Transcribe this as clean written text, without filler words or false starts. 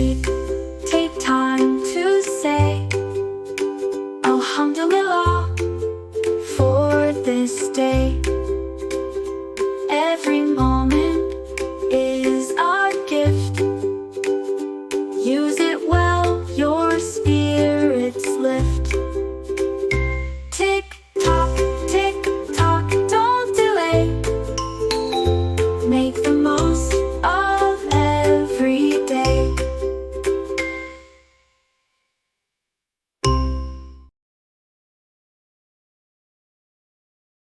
week, take time to say Alhamdulillah for this day. Every moment is a gift. Use it well, your spirits lift. Tick tock, don't delay. Make the